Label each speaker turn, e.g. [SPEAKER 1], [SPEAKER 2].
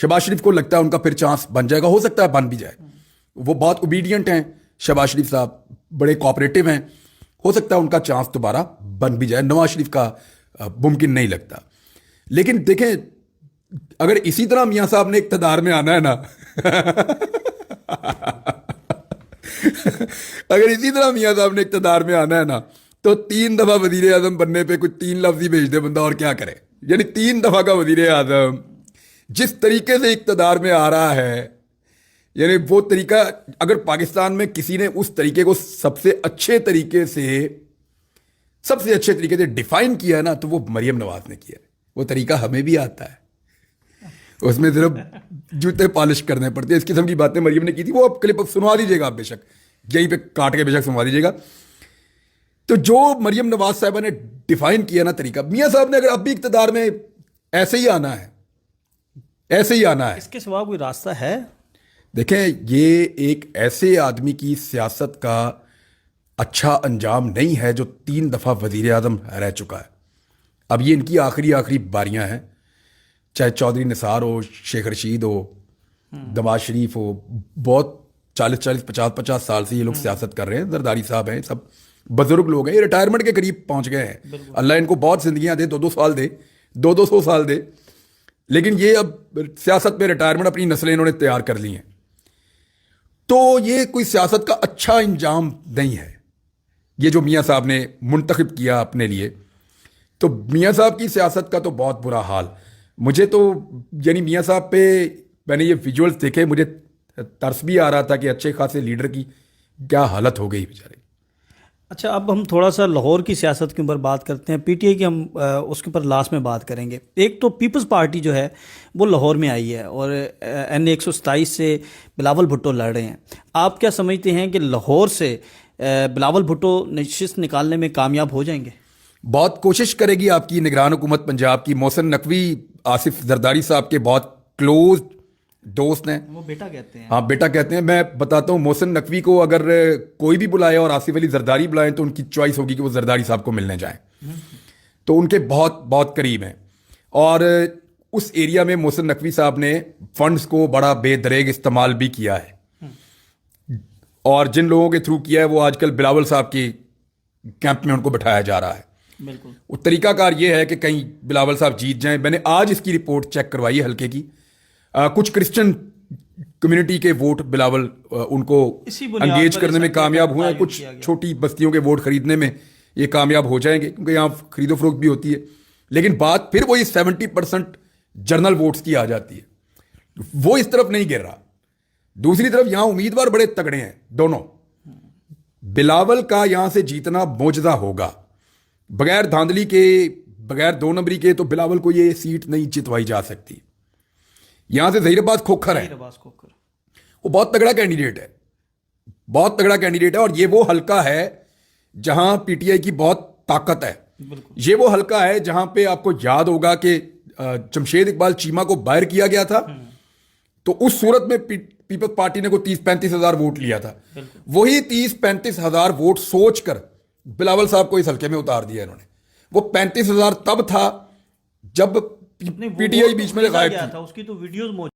[SPEAKER 1] शहबाज शरीफ को लगता है उनका फिर चांस बन जाएगा, हो सकता है बन भी जाए, वो बहुत ओबीडियंट हैं शहबाज शरीफ साहब, बड़े कोऑपरेटिव हैं, हो सकता है उनका चांस दोबारा बन भी जाए। नवाज शरीफ का मुमकिन नहीं लगता। लेकिन देखें, अगर इसी तरह मियां साहब ने इक़्तिदार में आना है ना अगर इसी तरह मियां साहब ने इक़्तिदार में आना है ना, तो 3 दफा वजीर आजम बनने पे कुछ 3 लफ्ज ही भेज दे बंदा, और क्या करे। यानी 3 दफा का वजीर आजम जिस तरीके से इक़्तिदार में आ रहा है, यानी वो तरीका अगर पाकिस्तान में किसी ने उस तरीके को सबसे अच्छे तरीके से डिफाइन किया है ना, तो वो मरियम नवाज ने किया है। वो तरीका हमें भी आता है, उसमें सिर्फ जूते पॉलिश करने पड़ते हैं। इस किस्म की बातें मरियम ने की थी, वो आप क्लिप सुनवा दीजिएगा, आप बेशक यहीं पे काट के बेशक सुनवा दीजिएगा। तो जो मरियम नवाज साहबा ने डिफाइन किया ना तरीका, मियां साहब ने अगर अब भी इक़्तिदार में ऐसे ही आना है, ऐसे ही आना है,
[SPEAKER 2] इसके सिवा कोई रास्ता है?
[SPEAKER 1] देखें, ये एक ऐसे आदमी की सियासत का अच्छा अंजाम नहीं है जो 3 दफ़ा वज़ीर आज़म रह चुका है। अब ये इनकी आखिरी बारियां हैं, चाहे चौधरी निसार हो, शेख रशीद हो, नवाज शरीफ हो, बहुत 40-40, 50-50 साल से ये लोग सियासत कर रहे हैं। जरदारी साहब हैं, सब बुजुर्ग लोग हैं, ये रिटायरमेंट के करीब पहुंच गए हैं। अल्लाह इनको बहुत जिंदगियां दे, 200 साल दे, 200 साल दे, लेकिन ये अब सियासत में रिटायरमेंट अपनी नस्लें इन्होंने तैयार कर ली हैं। तो ये कोई सियासत का अच्छा इंजाम नहीं है ये जो मियां साहब ने मुंतखब किया अपने लिए। तो मियां साहब की सियासत का तो बहुत बुरा हाल। मुझे तो यानी मियां साहब पे मैंने ये विजुअल्स देखे, मुझे तरस भी आ रहा था कि अच्छे खासे लीडर की क्या हालत हो गई बेचारे।
[SPEAKER 2] अच्छा, अब हम थोड़ा सा लाहौर की सियासत के ऊपर बात करते हैं। पीटीआई की हम उसके ऊपर लास्ट में बात करेंगे। एक तो पीपल्स पार्टी जो है वो लाहौर में आई है और NA 127 से बिलावल भुट्टो लड़ रहे हैं। आप क्या समझते हैं कि लाहौर से बिलावल भुट्टो नशिस्त निकालने में कामयाब हो जाएंगे?
[SPEAKER 1] बहुत कोशिश करेगी आपकी निगरान हुकूमत पंजाब की। मोहसिन नकवी आसिफ जरदारी साहब के बहुत क्लोज दोस्त हैं,
[SPEAKER 2] वो बेटा कहते हैं।
[SPEAKER 1] हाँ, बेटा कहते हैं। मैं बताता हूँ, मोहसिन नकवी को अगर कोई भी बुलाए और आसिफ अली जरदारी बुलाएं तो उनकी चॉइस होगी कि वो जरदारी साहब को मिलने जाएं। तो उनके बहुत बहुत करीब हैं। और उस एरिया में मोहसिन नकवी साहब ने फंड्स को बड़ा बेदरेग इस्तेमाल भी किया है, और जिन लोगों के थ्रू किया है वो आजकल बिलावल साहब के कैंप में उनको बिठाया जा रहा है।
[SPEAKER 2] बिल्कुल,
[SPEAKER 1] वो तरीकाकार ये है कि कहीं बिलावल साहब जीत जाएं। मैंने आज इसकी रिपोर्ट चेक करवाई है हल्के की। कुछ क्रिश्चियन कम्युनिटी के वोट बिलावल उनको एंगेज करने में कामयाब हुए हैं, कुछ छोटी बस्तियों के वोट खरीदने में ये कामयाब हो जाएंगे क्योंकि यहाँ खरीदो फरोख्त भी होती है। लेकिन बात फिर वही 70% जर्नल वोट्स की आ जाती है, वो इस तरफ नहीं गिर रहा। दूसरी तरफ यहाँ उम्मीदवार बड़े तगड़े हैं दोनों। बिलावल का यहाँ से जीतना मोजदा होगा, बगैर धांधली के, बगैर 2 नंबरी के तो बिलावल को ये सीट नहीं जितवाई जा सकती। यहां से ज़हीर अब्बास खोखर है, वो बहुत तगड़ा कैंडिडेट है, बहुत तगड़ा कैंडिडेट है। और ये वो हल्का है जहां पीटीआई की बहुत ताकत है। ये वो हल्का है जहां पे आपको याद होगा कि जमशेद इकबाल चीमा को बाहर किया गया था, तो उस सूरत में पीपल्स पार्टी ने को 30-35 हजार वोट लिया था। वही 30-35 हजार वोट सोचकर बिलावल साहब को इस हल्के में उतार दिया इन्होंने। वो 35 हजार तब था जब पीटीआई बीच में गायब थी।
[SPEAKER 2] उसकी तो वीडियोस